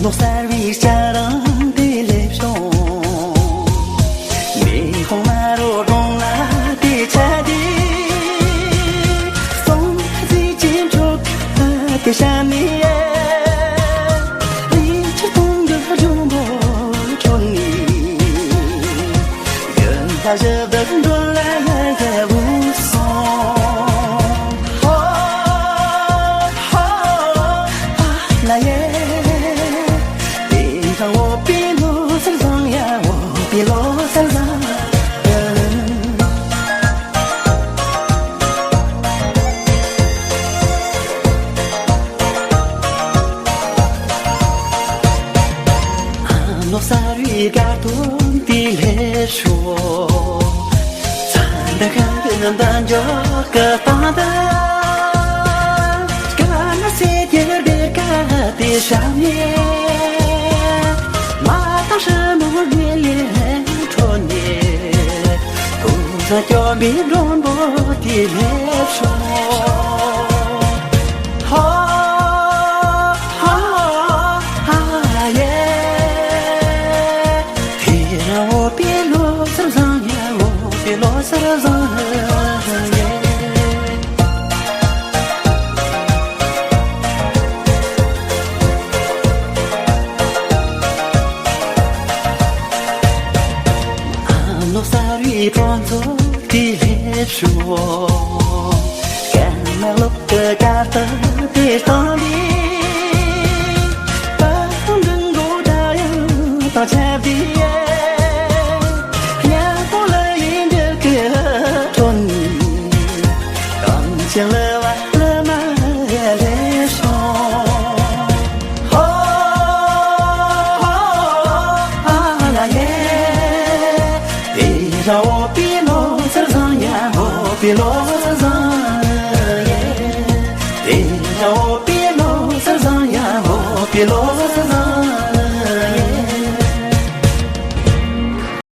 Nos serviciaron de lección Mi homaro don la dicha di Son si chin chok te shami Li chong de jumbo choni Gần ta je vẫn luôn là cái vũ song là yeah让我比路成长呀，我比路成长。诺萨瑞嘎多的来说，咱的看跟单就个大的，干那些点的干的上面。什么月亮穿越，不再叫别人不的来说，耶！别让我别落身上呀，我别落身上耶。诺萨瑞装作的来说，干那路的家的的上里，把人狗打呀到家里，两不了一个个穿你，刚见了完了嘛也来说。让我别落身上呀，我别落身上耶！让我别落身上呀，我别落身上。